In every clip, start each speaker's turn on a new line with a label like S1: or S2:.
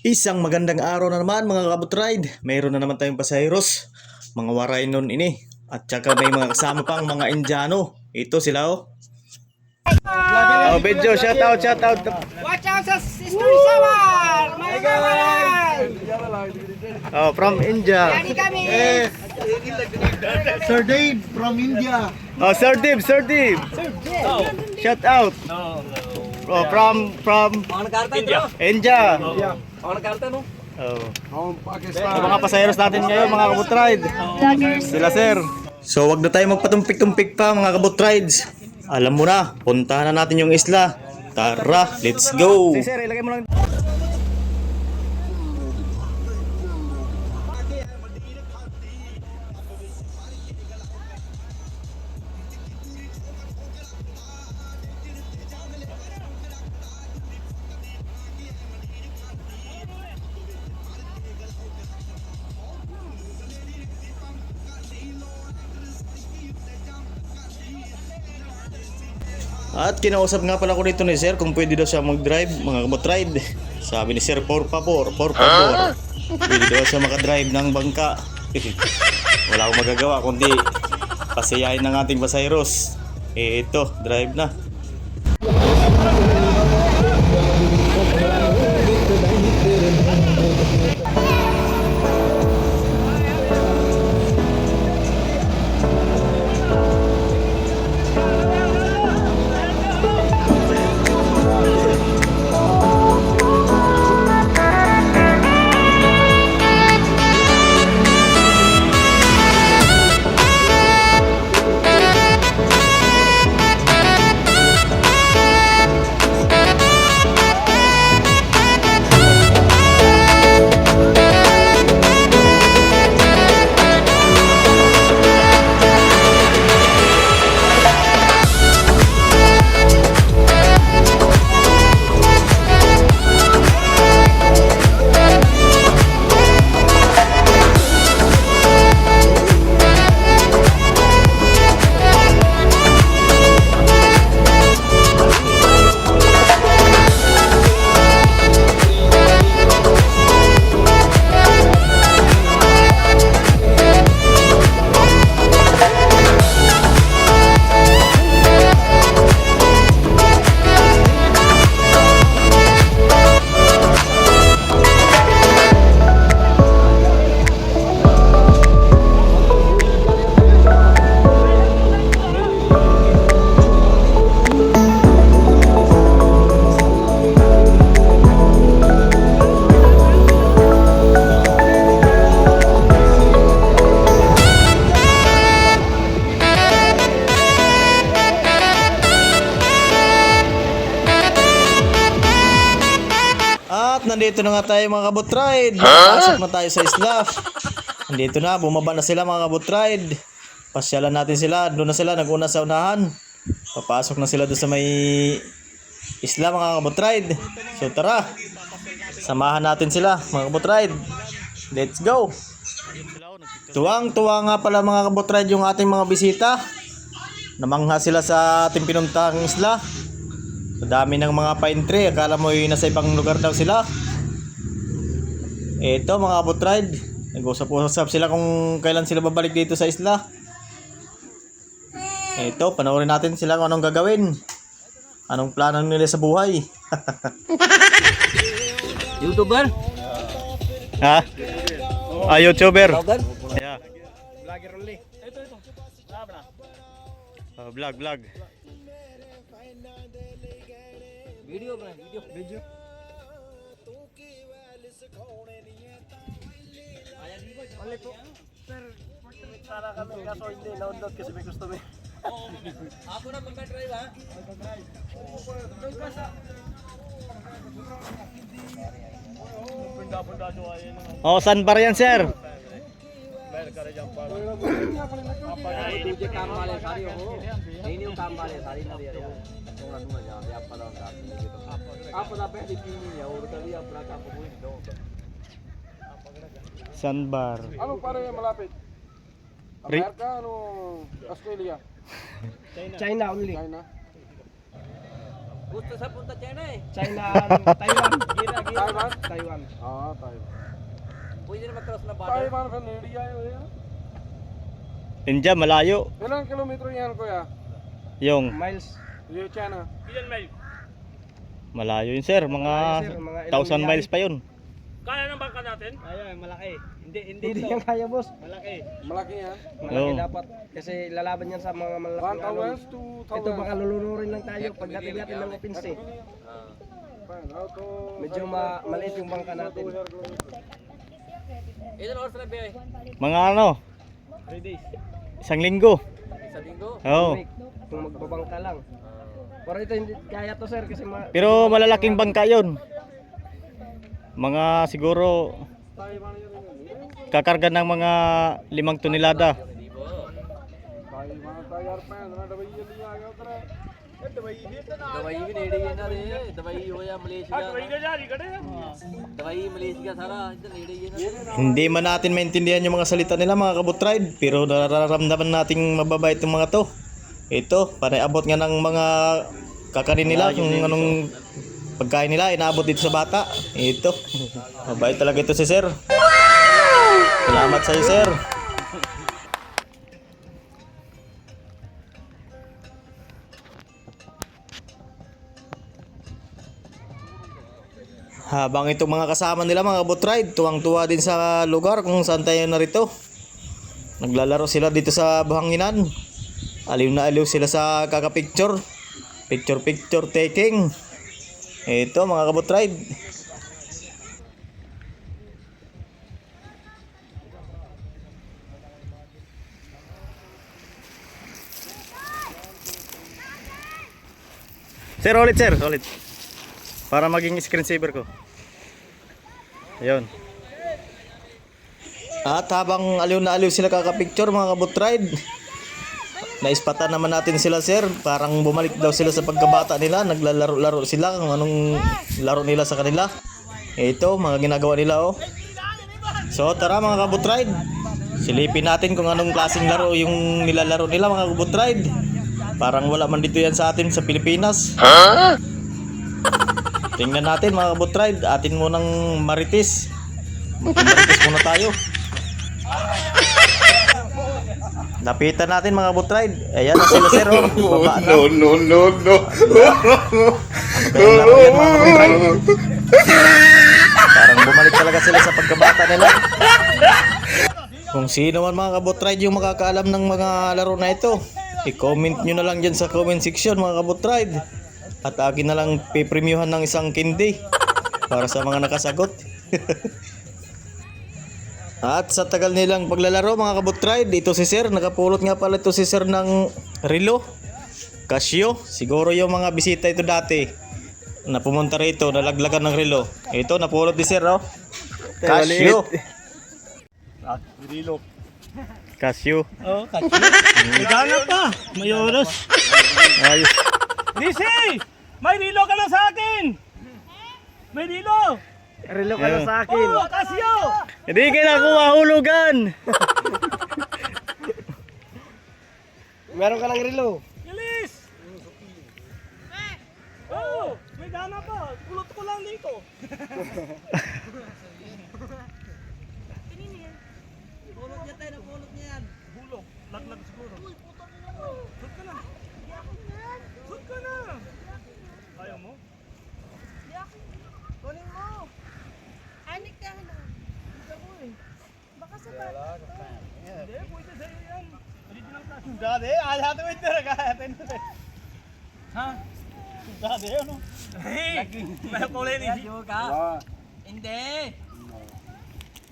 S1: Isang magandang araw na naman mga kabutride. Mayroon na naman tayong pasaheros, mga waray nun ini. At saka may mga kasama pang mga Indiano. Ito sila oh. Oh, video, shout out.
S2: Watch out sa Sister Samar! Mga kawalan!
S1: Oh, from India.
S2: Yani kami!
S3: Sir Dave from India.
S1: Oh, Sir Dib. Shout out. Oh, from India. Oh. Sa mga pasaheros natin ngayon mga kabutride. Sila sir. So wag na tayo magpatumpik-tumpik pa mga kabutrides. Alam mo na, puntahan na natin yung isla. Tara, let's go. Sir, ilagay mo lang. At kinausap nga pala ko dito ni sir kung pwede daw siya mag-drive mga kabutride. Sabi ni sir, por favor. Pwede daw siya makadrive ng bangka. Wala akong magagawa kundi pasiyahin ng ating pasaheros. Ito, drive na. Nandito na nga tayo mga kabutride. Pasok na tayo sa isla. Nandito na, bumaba na sila mga kabutride. Pasyalan natin sila. Doon na sila, nag-una sa unahan. Papasok na sila doon sa may isla mga kabutride. So tara, samahan natin sila mga kabutride. Let's go. Tuwang-tuwa nga pala mga kabutride yung ating mga bisita. Namangha sila sa ating pinuntahang isla. Dami ng mga pine tree. Akala mo yung nasa ibang lugar daw sila. Ito mga kabutride, nag-usap-usap sila kung kailan sila babalik dito sa isla. Ito, panoorin natin sila kung anong gagawin. Anong plano nila sa buhay.
S2: YouTuber?
S1: Ha? Ah, YouTuber. Yeah.
S3: Vlogger only.
S1: Vlog.
S2: Video ba? Video.
S3: Only po. Sir, sana kami kaso hindi na-download kasi may customer.
S2: Ako na mag-drive ha?
S1: Oh, sandbar yan sir.
S2: काम वाले सारी हो नहीं काम वाले सारी ना दे रहे थोड़ा दूर जा आप पता होगा आप पता पहले तीन ही है और कभी अपना काम कोई दो
S1: Sandbar.
S3: Ano pare malapit? Amerika ano Australia? China only. China.
S2: Gusto sa punta China eh.
S3: China, Taiwan. Gira, gira. Taiwan.
S4: ਹਾਂ Taiwan
S2: Pwede na mag-cross na border.
S4: Taiwan ਫਿਰ ਨੇੜੇ ਹੀ ਆਏ ਹੋਏ ਆ
S1: India, malayo.
S4: ਇਨਾਂ kilometre yan kuya
S1: Yung
S3: Miles.
S4: ਇਹ China
S3: Ilan mile?
S1: malayo yun sir, mga
S3: Malayo, sir, mga ilang
S1: 1,000 miles pa yun.
S3: Kaya ng bangka natin? Ayun, malaki. Hindi yan kaya, boss. Malaki.
S4: malaki yan
S3: Malaki
S1: Oo.
S3: dapat. Kasi lalaban yan sa mga malaking alon.
S4: 1000 to
S3: Ito baka lulunurin lang tayo pagdating natin ng opinse. Medyo maliit yung bangka natin.
S2: Ilan oras na biyahe?
S1: Mga ano,
S3: 3 days.
S1: 1 linggo.
S2: Isang linggo?
S1: Oo.
S3: Kung magbabangka lang. Pero ito hindi kaya to, sir, kasi
S1: Pero malalaking bangka yun. Mga siguro kakarga ng mga 5 tonelada.
S2: Hindi po.
S4: Taiwan ਤਾਂ ਯਾਰ ਭੈਣ ਨਾਲ ਡਬਈ ਜल्दी ਆ ਗਿਆ ਉਧਰ
S2: ਦਵਾਈ ਵੀ ਨੇੜੇ ਹੀ ਇਹਨਾਂ ਦੇ ਦਵਾਈ ਹੋਇਆ ਮਲੇਸ਼ੀਆ ਦਵਾਈ ਮਲੇਸ਼ੀਆ ਸਾਰਾ ਇੱਧਰ ਨੇੜੇ ਹੀ ਇਹਨਾਂ ਦੇ
S1: Hindi man natin maintindihan yung mga salita nila mga kabutride, pero nararamdaman nating mababait yung mga to. Ito, panay abot nga ng mga kakanin nila, kung anong pagkain nila, inaabot dito sa bata. Ito, mabait talaga ito si sir. Salamat sa iyo sir. Habang itong mga kasama nila mga kabutride, tuwang-tuwa din sa lugar kung saan tayo narito. Naglalaro sila dito sa buhanginan. Aliw na aliw sila sa kakapicture. Picture taking. Ito mga kabutride. Sir, ulit. Para maging screensaver ko. Ayun. At habang aliw na aliw sila kakapicture mga kabutride, naispatan naman natin sila sir. Parang bumalik daw sila sa pagkabata nila. Naglalaro-laro sila kung anong laro nila sa kanila. Ito, mga ginagawa nila oh. So tara mga kabutride, silipin natin kung anong klaseng laro yung nilalaro nila mga kabutride. Parang wala man dito yan sa atin sa Pilipinas. Tingnan natin mga kabutride, atin munang maritis. Maritis muna tayo. Lapitan natin mga kabutride. Ayan na sila sir oh. Baba na.
S5: No.
S1: Kaya laro yan mga kabutride. Parang bumalik talaga sila sa pagkabata nila. Kung sino man mga kabutride yung makakaalam ng mga laro na ito, i-comment nyo na lang dyan sa comment section mga kabutride. At akin na lang pipremyuhan ng isang candy para sa mga nakasagot. At sa tagal nilang paglalaro mga kabutride, ito si sir, nakapulot nga pala ito si sir ng relo Casio. Siguro yung mga bisita ito dati na pumunta rito, nalaglagan ng relo. Ito napulot ni sir oh. Casio.
S3: Rilo.
S1: Casio.
S3: Oh, Casio. Gana pa. May oras.
S1: Ayos.
S3: Lisi! May rilo ka na sa akin! May rilo! Rilo ka na sa akin. Oh, Casio!
S1: Hindi kayo mahulugan.
S3: Meron ka ng rilo. Bilis! Oo! May gana pa. Kulot ko lang dito. Pulot niya tayo, pulot niya yan. Bulok. Laglag siguro. Shoot ka na. Shoot ka na. Ayaw mo?
S6: Kunin mo. Anik ka na. Baka sa bata.
S3: Hindi, pwede sa'yo yan. Original class. Dati, ayaw ito ito. Nagkahatin ito. Ha? Dati, ano? Hey! May kulay ni Gio ka?
S4: ਵਾਹ
S2: Hindi.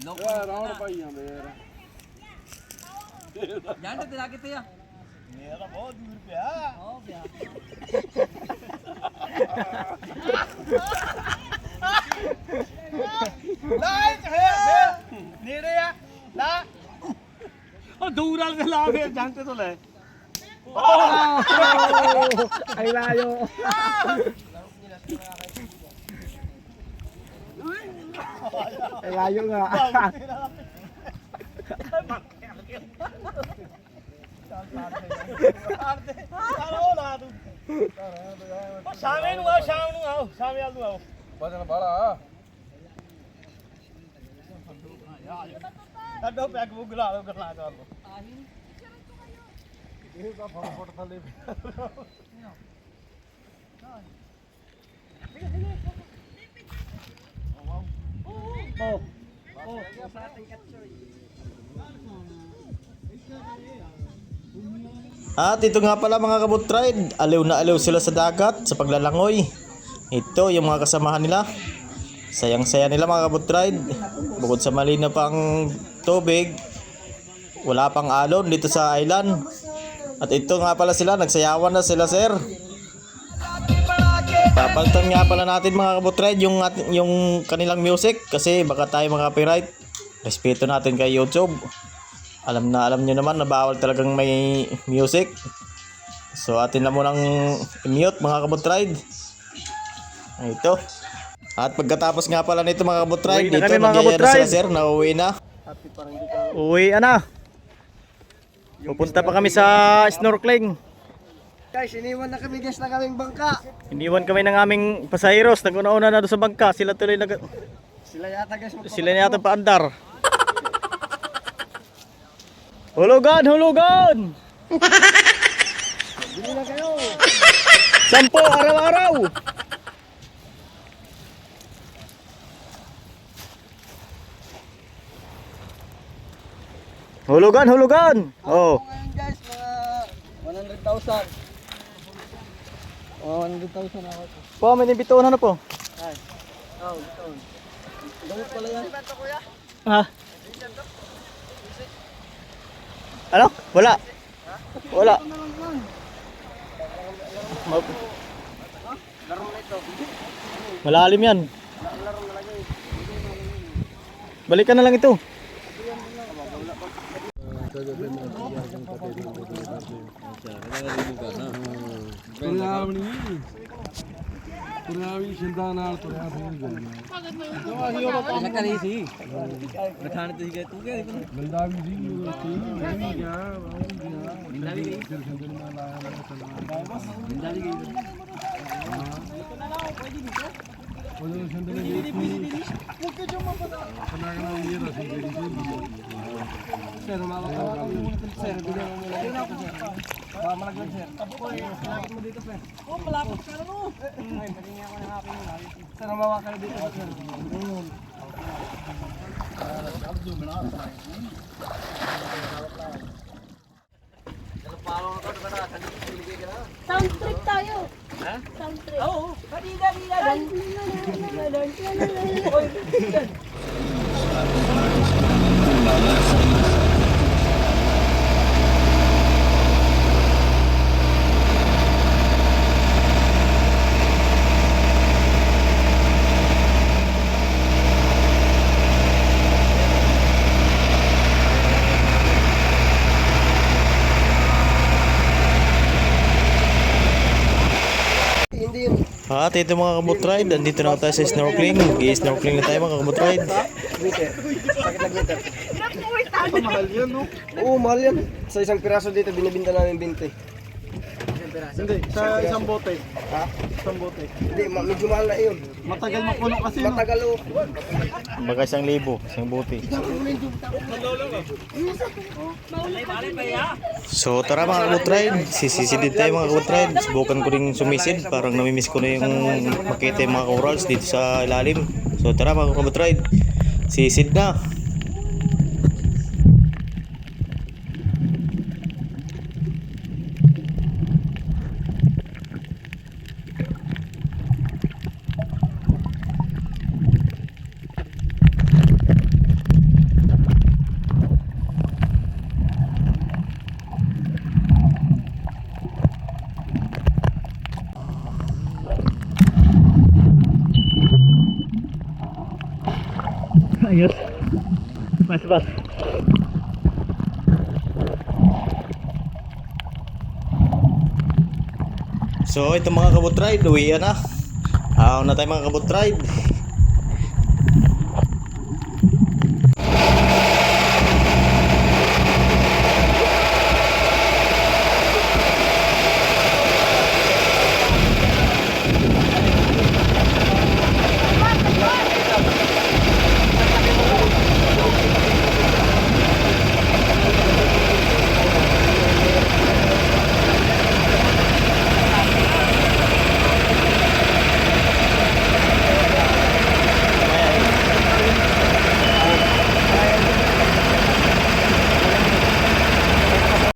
S4: ਯਾਰ ਰੌਣ ਪਾਈ ਜਾਂਦੇ ਯਾਰ
S2: Yan to tilaki to ya.
S3: Meron mo, duro pa.
S2: Oh, biya.
S3: Like, hey! Nere ya. La. Oh, dural sa labi. Jangan to le. Oh! Ay layo. Ay layo nga. ਸ਼ਾਮੇ ਨੂੰ ਆਓ ਸ਼ਾਮ ਨੂੰ ਆਓ ਸ਼ਾਮੇ ਵਾਲ ਨੂੰ ਆਓ
S4: ਵਜਨ ਬਾਲਾ
S3: ਕੱਢੋ ਪੈਗ ਬੁੱਗ ਲਾ ਲਓ ਗੱਲਾਂ ਕਰ ਲਓ
S4: ਇਹ ਤਾਂ ਫੁੱਟ ਥੱਲੇ
S1: At ito nga pala mga kabutride, aliw na aliw sila sa dagat sa paglalangoy. Ito yung mga kasamahan nila. Sayang-saya nila mga kabutride. Bukod sa malinaw pang tubig, wala pang alon dito sa island. At ito nga pala sila, nagsayawan na sila sir. Papalitan nga pala natin mga kabutride yung kanilang music kasi baka tayo mga copyright. Respeto natin kay YouTube. Alam nyo naman na bawal talagang may music. So atin na munang i-mute mga kabutride. Ito. At pagkatapos nga pala nito mga kabutride, dito nagyaya na sila sir, nauwi na. Uwi na. Pupunta pa kami sa snorkeling.
S2: Guys, iniwan na kami guys na kaming bangka.
S1: Iniwan kami ng aming pasaheros, nag-una na doon sa bangka. Sila tuloy
S2: Sila yata guys.
S1: sila yata paandar. Hulugan, hulugan!
S2: Bili na kayo.
S1: 10 araw-araw! Hulugan, hulugan! Oh.
S2: Ngayon guys, mga 100,000. 100,000 ako.
S1: Po, may nibituon na po.
S2: Ay. Oh, ito. Gamit pala yan.
S1: Ha? Ano? Wala. Wala.
S2: Laro na ito.
S1: Malalim yan. Balikan na lang ito.
S4: ਪੁਰਾਣੀ ਸ਼ਿੰਦਾ ਨਾਲ ਤੁਰਿਆ ਫਿਰ
S2: Nakali si. Nakhane to sige tu kya
S4: ਬੰਦਾ ਵੀ ਸੀ ਉਹ ਨਹੀਂ ਗਿਆ ਬੰਦਾ ਵੀ ਗਈ ਫਿਰ ਸ਼ਿੰਦੇ ਨੂੰ ਨਾਲ ਆਇਆ ਮੈਂ
S2: Binda di gay.
S4: ਉਹ ਜਦੋਂ ਸ਼ਿੰਦੇ ਨੇ ਦੇਖੀ ਮੁੱਕੇ ਜੋ ਮੈਂ ਪਤਾ ਕਨਾ ਇਹ ਰਸੀ ਜਿਹੜੀ ਸੀ
S2: Sir, mawak ka sir. Bigyan mo lang ito. Malaglag sir. Malapit mo dito sir. Oh, malapit ka na no. Ay, patingin ako ng happy mo. Sir, mawak ka dito sir. Ayun.
S6: Sound trip tayo. Ha? Sound trip.
S2: Oo. Kanina.
S1: At ito mga kabutride, andito na tayo sa snorkeling. Mag-i-snorkeling na tayo mga kabutride.
S2: Mahal yan, no? Oo, mahal yan. Sa isang piraso dito, binibinta namin 20.
S3: Hindi, sa isang bote.
S2: Ha?
S3: Isang bote.
S2: Hindi, medyo mahal na yun.
S3: Matagal mapuno kasi no.
S2: Matagal o.
S1: Baka 1,000, isang buti. So tara mga kabutride, sisisid tayo mga kabutride. Subukan ko rin sumisid, parang namimiss ko na yung makita yung mga corals dito sa ilalim. So tara mga kabutride, sisid na. Ayos. Mas. So ito mga kabutride, uwi na. Na tayo mga kabutride.